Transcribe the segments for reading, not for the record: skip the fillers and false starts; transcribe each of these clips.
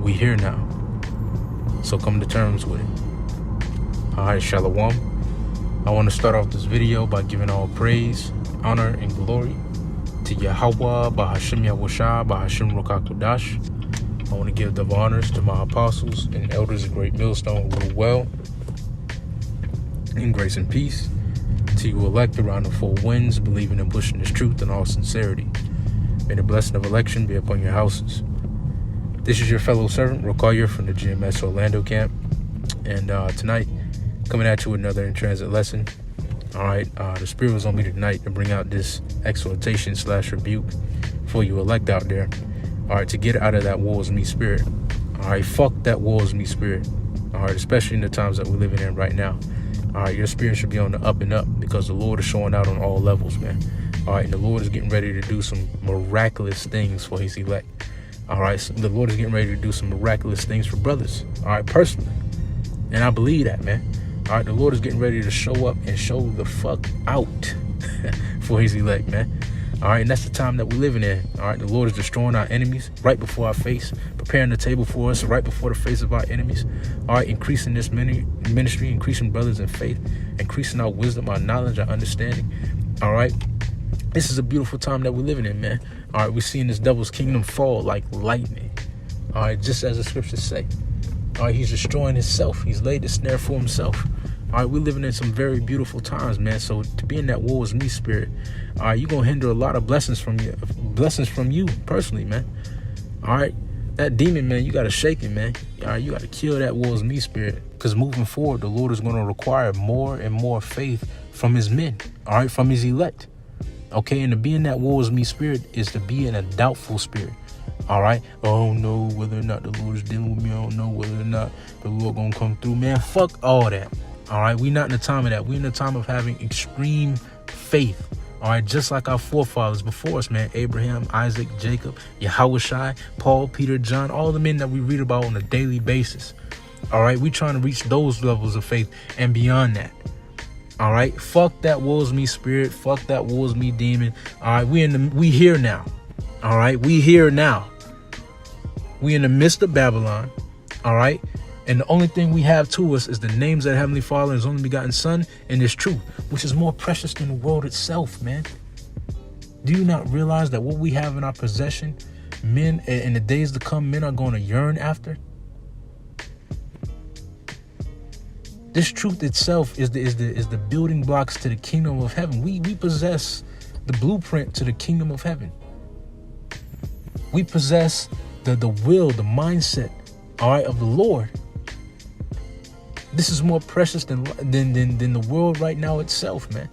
we here now. So come to terms with it. Alright, Shalom. I want to start off this video by giving all praise, honor, and glory to Yahweh, Bahashim Yahushua, Bahashim Ruach HaKodesh. I want to give double honors to my apostles and elders of Great Millstone who rule well in grace and peace. To you elect around the four winds, believing and pushing this truth in all sincerity. May the blessing of election be upon your houses. This is your fellow servant, Rokayer, from the GMS Orlando camp. And tonight, coming at you with another in transit lesson. All right, the Spirit was on me tonight to bring out this exhortation / rebuke for you elect out there. All right, to get out of that woe is me spirit. All right, fuck that woe is me spirit. All right, especially in the times that we're living in right now. All right, your spirit should be on the up and up because the Lord is showing out on all levels, man. All right, and the Lord is getting ready to do some miraculous things for his elect. All right, so the Lord is getting ready to do some miraculous things for brothers. All right, personally. And I believe that, man. All right, the Lord is getting ready to show up and show the fuck out for his elect, man. All right, and that's the time that we're living in. All right, the Lord is destroying our enemies right before our face, preparing the table for us right before the face of our enemies. All right, increasing this ministry, increasing brothers in faith, increasing our wisdom, our knowledge, our understanding. All right, this is a beautiful time that we're living in, man. All right, we're seeing this devil's kingdom fall like lightning. All right, just as the scriptures say. All right, he's destroying himself. He's laid the snare for himself. All right, we're living in some very beautiful times, man. So to be in that woe is me spirit, all right, you're going to hinder a lot of blessings from you personally, man. All right, that demon, man, you got to shake it, man. All right, you got to kill that woe is me spirit because moving forward, the Lord is going to require more and more faith from his men, all right, from his elect. Okay, and to be in that woe is me spirit is to be in a doubtful spirit. All right, I don't know whether or not the Lord is dealing with me. I don't know whether or not the Lord going to come through, man. Fuck all that. All right, we're not in the time of that. We're in the time of having extreme faith. All right, just like our forefathers before us, man. Abraham, Isaac, Jacob, Yahushua, Paul, Peter, John, all the men that we read about on a daily basis. All right, we're trying to reach those levels of faith and beyond that. All right, fuck that woe is me spirit. Fuck that woe is me demon. All right, we here now. All right, we here now. We in the midst of Babylon. All right. And the only thing we have to us is the names of the Heavenly Father and His only begotten Son and His truth, which is more precious than the world itself, man. Do you not realize that what we have in our possession, men in the days to come, men are going to yearn after? This truth itself is the building blocks to the kingdom of heaven. We possess the blueprint to the kingdom of heaven. We possess the will, the mindset, all right, of the Lord. This is more precious than the world right now itself, man.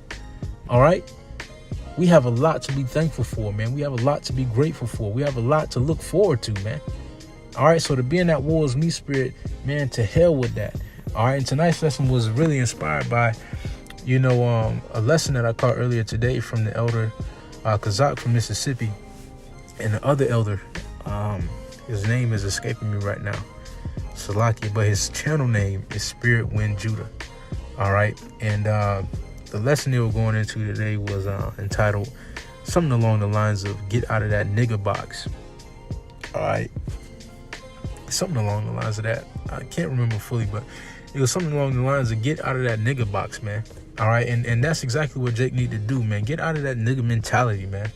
All right. We have a lot to be thankful for, man. We have a lot to be grateful for. We have a lot to look forward to, man. All right. So to be in that woe is me spirit, man, to hell with that. All right. And tonight's lesson was really inspired by, a lesson that I caught earlier today from the elder Kazak from Mississippi, and the other elder. His name is escaping me right now. Salaki, but his channel name is Spirit Wind Judah. All right, and the lesson they were going into today was entitled something along the lines of "Get out of that nigga box." All right, something along the lines of that. I can't remember fully, but it was something along the lines of "Get out of that nigga box, man." All right, and that's exactly what Jake need to do, man. Get out of that nigga mentality, man.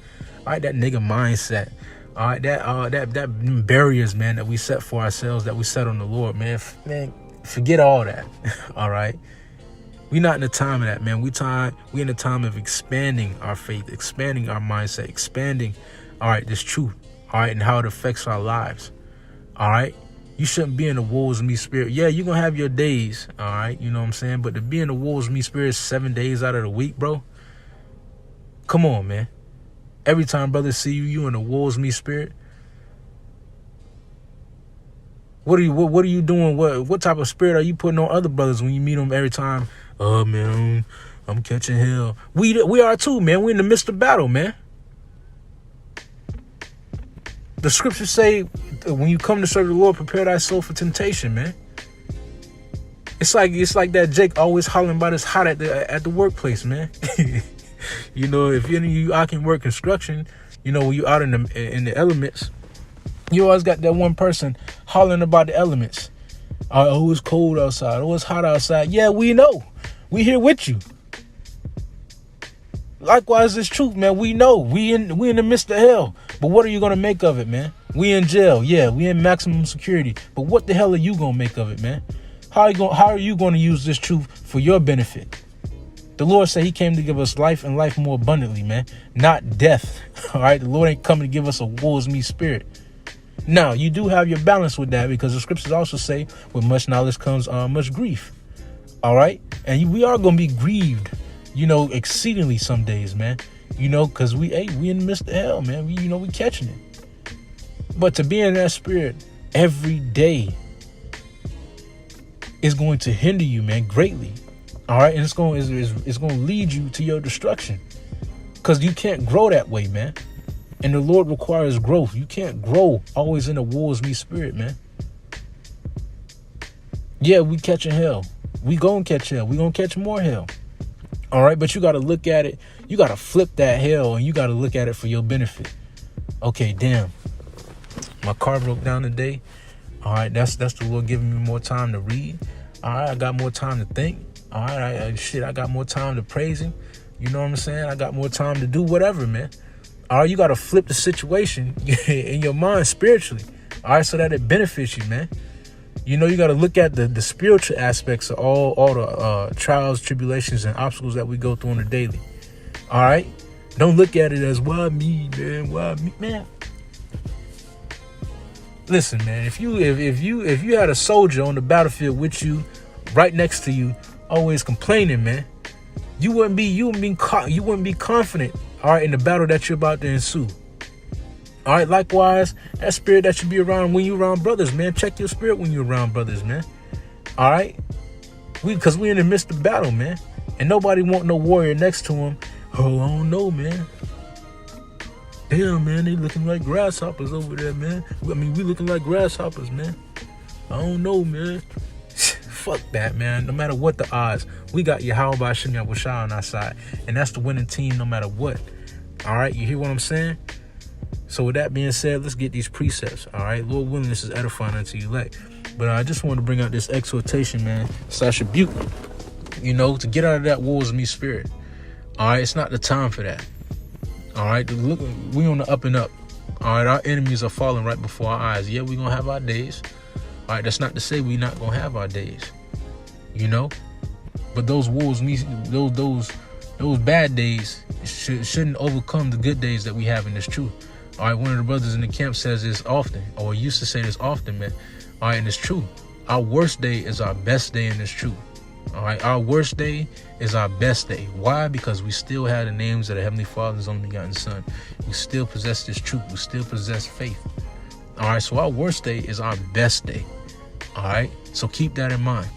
All right, that nigga mindset. All right, that barriers, man, that we set for ourselves, that we set on the Lord, man, forget all that. All right, we not in the time of that, man. We in the time of expanding our faith, expanding our mindset, expanding, all right, this truth, all right, and how it affects our lives. All right, you shouldn't be in the woe is me spirit. Yeah, you're gonna have your days, all right, you know what I'm saying, but to be in the woe is me spirit 7 days out of the week, bro. Come on, man. Every time brothers see you in the woe is me spirit. What are you doing? What type of spirit are you putting on other brothers when you meet them every time? Oh man, I'm catching hell. We are too, man. We're in the midst of battle, man. The scriptures say when you come to serve the Lord, prepare thy soul for temptation, man. It's like that Jake always hollering about it's hot at the workplace, man. If any of you can work construction, when you out in the elements, You always got that one person hollering about the elements. Oh, it's cold outside. Oh, it's hot outside. Yeah, we know. We here with you. Likewise, it's truth, man. We know. We in the midst of hell. But what are you gonna make of it, man? We in jail. Yeah, we in maximum security. But what the hell are you gonna make of it, man? How are you gonna use this truth for your benefit? The Lord said he came to give us life and life more abundantly, man. Not death. All right. The Lord ain't coming to give us a woe is me spirit. Now, you do have your balance with that, because the scriptures also say with much knowledge comes much grief. All right. And we are going to be grieved, exceedingly some days, man, because we in the midst of hell, man. We catching it. But to be in that spirit every day is going to hinder you, man, greatly. All right. And it's going to lead you to your destruction, because you can't grow that way, man. And the Lord requires growth. You can't grow always in a woe is me spirit, man. Yeah, we catching hell. We gonna catch hell. We gonna catch more hell. All right, but you got to look at it. You got to flip that hell, and you got to look at it for your benefit. Okay, damn. My car broke down today. All right, that's the Lord giving me more time to read. All right, I got more time to think. All right, I got more time to praise him. You know what I'm saying? I got more time to do whatever, man. All right, you got to flip the situation in your mind spiritually. All right, so that it benefits you, man. You got to look at the spiritual aspects of all the trials, tribulations, and obstacles that we go through on a daily. All right, don't look at it as why me, man. Why me, man? Listen, man. If you had a soldier on the battlefield with you, right next to you, always complaining, man, you wouldn't be confident. All right, in the battle that you're about to ensue. All right, likewise, that spirit that should be around when you're around brothers, man. Check your spirit when you're around brothers, man. All right, because we in the midst of battle, man, and nobody want no warrior next to him. Oh, I don't know, man. Damn, man, they looking like grasshoppers over there, man. I mean, we looking like grasshoppers, man. I don't know, man. Fuck that, man. No matter what the odds, we got Yahweh Hashem Yahushua on our side, and that's the winning team no matter what. All right, you hear what I'm saying? So with that being said, let's get these precepts. All right, Lord willing, this is edifying unto you elect. But I just want to bring out this exhortation, man, / rebuke, to get out of that woe is me spirit. All right, it's not the time for that. All right, look, we on the up and up. All right, our enemies are falling right before our eyes. Yeah, we're gonna have our days. All right, that's not to say we're not gonna have our days, but those woes, those bad days shouldn't overcome the good days that we have in this truth. All right, one of the brothers in the camp says this often, or used to say this often, man. All right, and it's true. Our worst day is our best day in this truth. All right, our worst day is our best day. Why? Because we still have the names of the Heavenly Father's only begotten Son. We still possess this truth. We still possess faith. All right, so our worst day is our best day. All right, so keep that in mind.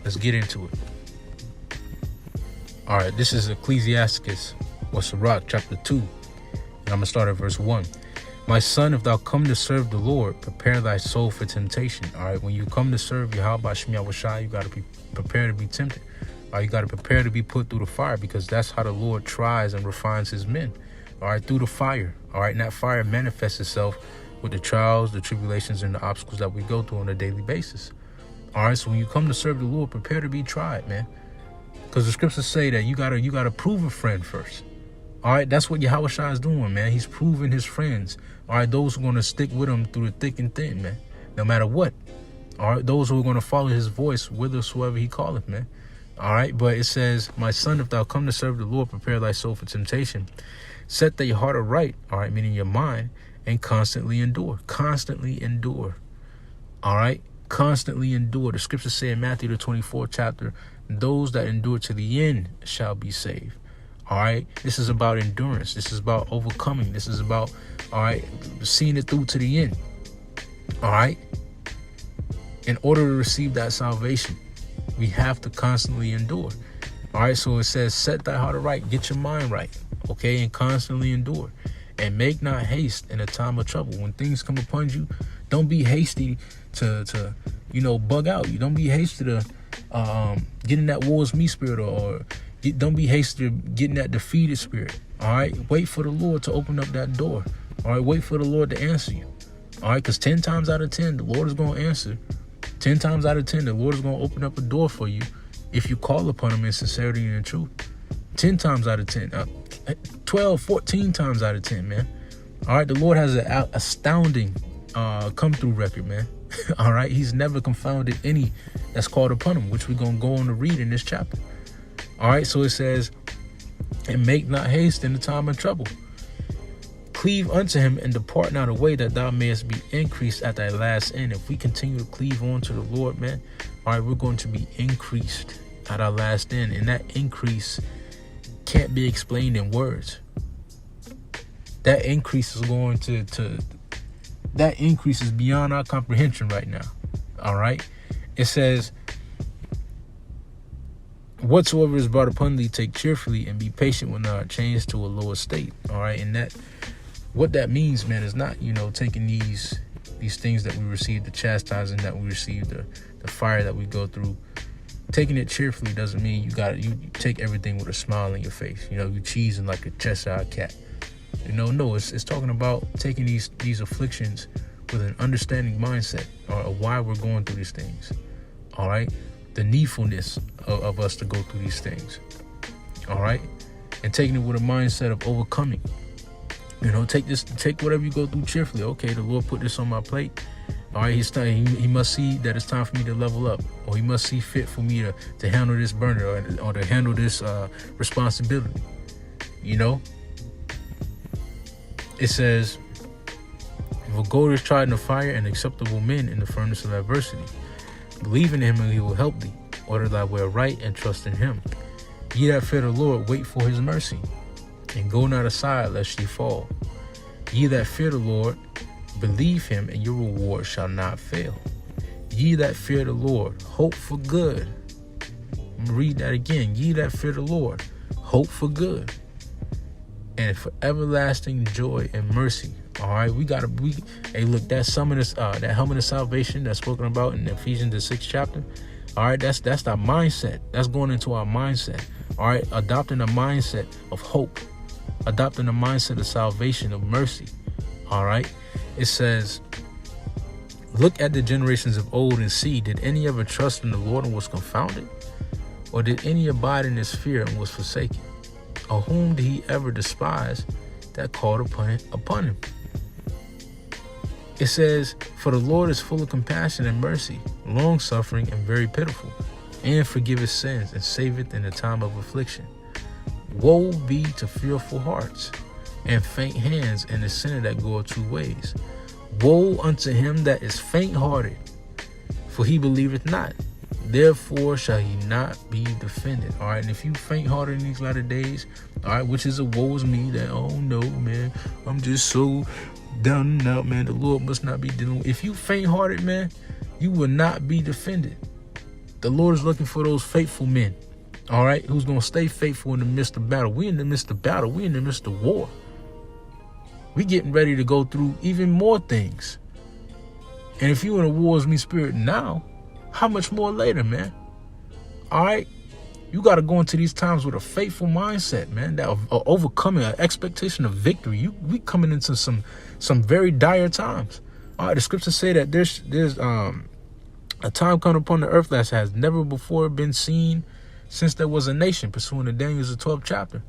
Let's get into it. All right, this is Ecclesiasticus or Sirach chapter 2. And I'm going to start at verse 1. My son, if thou come to serve the Lord, prepare thy soul for temptation. All right, when you come to serve Yahweh Hashem Yahushua, you got to be prepared to be tempted. All right, you got to prepare to be put through the fire, because that's how the Lord tries and refines his men. All right, through the fire. All right, and that fire manifests itself with the trials, the tribulations, and the obstacles that we go through on a daily basis. All right, so when you come to serve the Lord, prepare to be tried, man. Because the scriptures say that you gotta prove a friend first. All right, that's what Yahushua is doing, man. He's proving his friends. All right, those who are going to stick with him through the thick and thin, man. No matter what. All right, those who are going to follow his voice whithersoever he calleth, man. All right, but it says, my son, if thou come to serve the Lord, prepare thy soul for temptation. Set thy heart aright, all right, meaning your mind, and constantly endure. Constantly endure. All right, constantly endure. The scriptures say in Matthew the 24th chapter, those that endure to the end shall be saved. All right, this is about endurance. This is about overcoming. This is about, all right, seeing it through to the end. All right, in order to receive that salvation, we have to constantly endure. All right, so it says, set thy heart aright, get your mind right, okay, and constantly endure. And make not haste in a time of trouble. When things come upon you, don't be hasty to bug out. You don't be hasty to get in that woe is me spirit, or don't be hasty to get in that defeated spirit. All right, wait for the Lord to open up that door. All right, wait for the Lord to answer you. All right, because 10 times out of 10, the Lord is going to answer. 10 times out of 10, the Lord is going to open up a door for you if you call upon him in sincerity and in truth. 10 times out of 10, 12, 14 times out of 10, man. All right, the Lord has an astounding come through record, man. All right, he's never confounded any that's called upon him, which we're going to go on to read in this chapter. All right, so it says, and make not haste in the time of trouble. Cleave unto him and depart not away, that thou mayest be increased at thy last end. If we continue to cleave on to the Lord, man, all right, we're going to be increased at our last end. And that increase can't be explained in words. That increase is going that increase is beyond our comprehension right now. All right. It says, whatsoever is brought upon thee, take cheerfully, and be patient when thou art changed to a lower state. All right. And that, what that means, man, is not, taking these things that we receive, the chastising that we receive, the fire that we go through. Taking it cheerfully doesn't mean you take everything with a smile on your face. You cheesing like a Cheshire cat. No, it's talking about taking these afflictions with an understanding mindset of why we're going through these things. All right, the needfulness of us to go through these things. All right, and taking it with a mindset of overcoming. Take whatever you go through cheerfully. Okay, the Lord put this on my plate. All right, he must see that it's time for me to level up, or he must see fit for me to handle this burden or to handle this responsibility. It says, for gold is tried in the fire, and acceptable men in the furnace of adversity. Believe in him and he will help thee. Order thy way right and trust in him. Ye that fear the Lord, wait for his mercy, and go not aside lest ye fall. Ye that fear the Lord, believe him, and your reward shall not fail. Ye that fear the Lord, hope for good. Read that again. Ye that fear the Lord, hope for good, and for everlasting joy and mercy. All right, hey, look, that helmet of salvation that's spoken about in Ephesians the 6th chapter. All right, that's our mindset. That's going into our mindset. All right, adopting a mindset of hope, adopting a mindset of salvation, of mercy. All right, it says, look at the generations of old and see, did any ever trust in the Lord and was confounded? Or did any abide in his fear and was forsaken? Or whom did he ever despise that called upon him? It says, for the Lord is full of compassion and mercy, long-suffering and very pitiful, and forgiveth sins, and saveth in the time of affliction. Woe be to fearful hearts, and faint hands, and the sinner that goeth 2 ways. Woe unto him that is faint-hearted, for he believeth not. Therefore shall he not be defended. All right, and if you faint-hearted in these latter days, all right, which is a woe is me, that, oh no, man, I'm just so down and out, man, the Lord must not be dealing with. If you faint-hearted, man, you will not be defended. The Lord is looking for those faithful men, all right, who's going to stay faithful in the midst of battle. We're in the midst of battle. We're in the midst of war. We're getting ready to go through even more things. And if you're in a war is me spirit now, how much more later, man? All right, you got to go into these times with a faithful mindset, man, that overcoming an expectation of victory. We coming into some very dire times. All right, the scriptures say that there's a time coming upon the earth that has never before been seen since there was a nation, pursuant to Daniel's 12th chapter.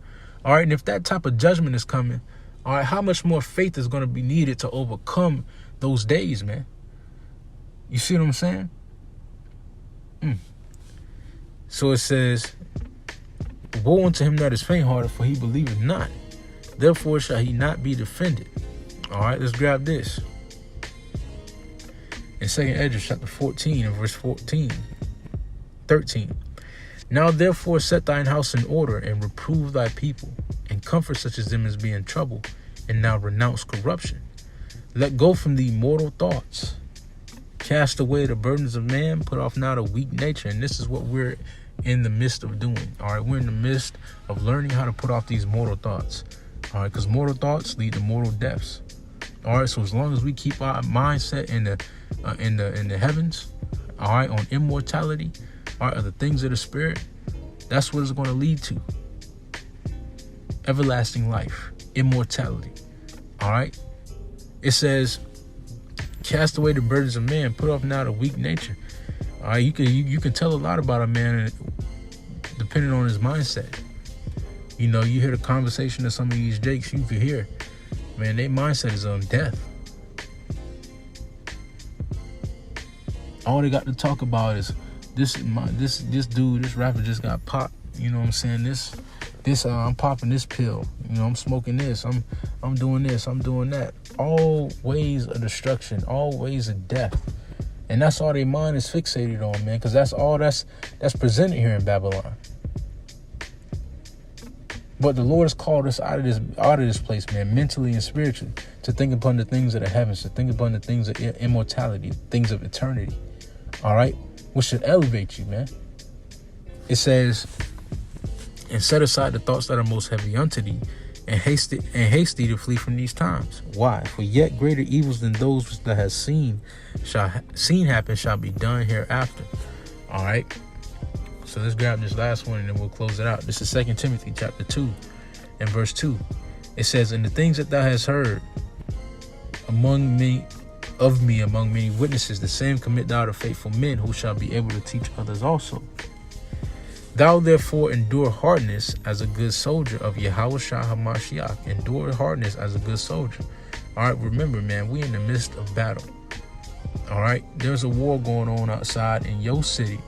All right, and if that type of judgment is coming, all right, how much more faith is going to be needed to overcome those days, man? You see what I'm saying? So it says, woe unto him that is faint-hearted, for he believeth not. Therefore shall he not be defended. All right, let's grab this. In 2nd Ezra chapter 14 and verse 13. Now therefore set thine house in order, and reprove thy people, and comfort such as them as be in trouble, and now renounce corruption. Let go from thee mortal thoughts. Cast away the burdens of man, put off now the weak nature. And this is what we're in the midst of doing. All right, we're in the midst of learning how to put off these mortal thoughts. All right, because mortal thoughts lead to mortal deaths. All right, so as long as we keep our mindset in the heavens, all right, on immortality, all right, the things of the spirit, that's what it's going to lead to. Everlasting life, immortality. All right, it says, Cast away the burdens of man. Put off now the weak nature. All right, you can tell a lot about a man depending on his mindset. You know, you hear the conversation of some of these jakes, you can hear, man, their mindset is on death. All they got to talk about is this dude, this rapper just got popped. You know what I'm saying? I'm popping this pill. You know, I'm smoking this. I'm doing this. I'm doing that. All ways of destruction. All ways of death. And that's all their mind is fixated on, man. Because that's all that's presented here in Babylon. But the Lord has called us out of this place, man, mentally and spiritually, to think upon the things of the heavens, to think upon the things of immortality, things of eternity. All right, which should elevate you, man. It says, and set aside the thoughts that are most heavy unto thee, and haste thee to flee from these times. Why? For yet greater evils than those that has seen happen shall be done hereafter. All right. So let's grab this last one and then we'll close it out. This is 2 Timothy chapter 2 and verse 2. It says, and the things that thou hast heard among many witnesses, the same commit thou to faithful men who shall be able to teach others also. Thou therefore endure hardness as a good soldier of Yahushua HaMashiach. Endure hardness as a good soldier. All right, remember, man, we in the midst of battle. All right, there's a war going on outside in your city,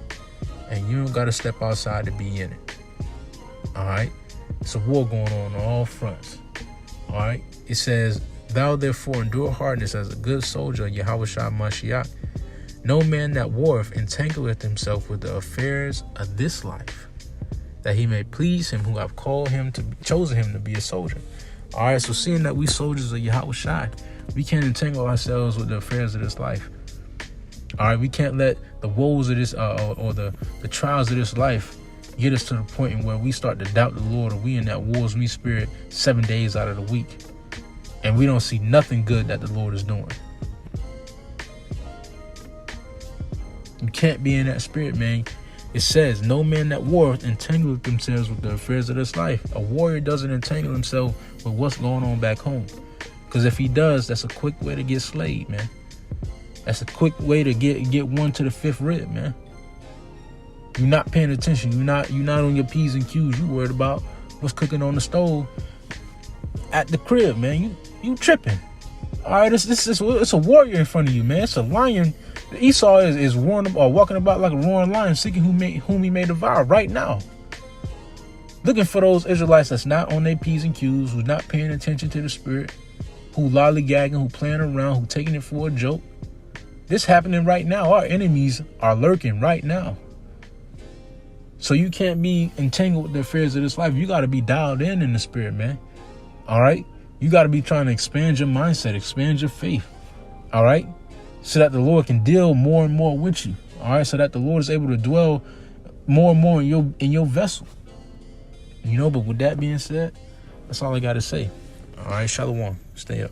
and you don't got to step outside to be in it. All right, it's a war going on all fronts. All right, it says, thou therefore endure hardness as a good soldier of Yahushua HaMashiach. No man that warreth entangleth himself with the affairs of this life, that he may please him who have chosen him to be a soldier. All right, so seeing that we soldiers of Yahushua, we can't entangle ourselves with the affairs of this life. All right, we can't let the woes of this or the trials of this life get us to the point where we start to doubt the Lord, or we in that wars me spirit 7 days out of the week, and we don't see nothing good that the Lord is doing. You can't be in that spirit, man. It says, no man that warreth entangleth themselves with the affairs of this life. A warrior doesn't entangle himself with what's going on back home. Because if he does, that's a quick way to get slayed, man. That's a quick way to get one to the fifth rib, man. You're not paying attention. You're not on your P's and Q's. You worried about what's cooking on the stove at the crib, man. You tripping. All right, it's a warrior in front of you, man. It's a lion. Esau is walking about like a roaring lion, seeking whom he may devour right now. Looking for those Israelites that's not on their P's and Q's, who's not paying attention to the spirit, who lollygagging, who playing around, who taking it for a joke. This happening right now. Our enemies are lurking right now. So you can't be entangled with the affairs of this life. You got to be dialed in the spirit, man. All right. You got to be trying to expand your mindset, expand your faith. All right. So that the Lord can deal more and more with you. All right. So that the Lord is able to dwell more and more in your vessel. You know, but with that being said, that's all I got to say. All right. Shalom. Stay up.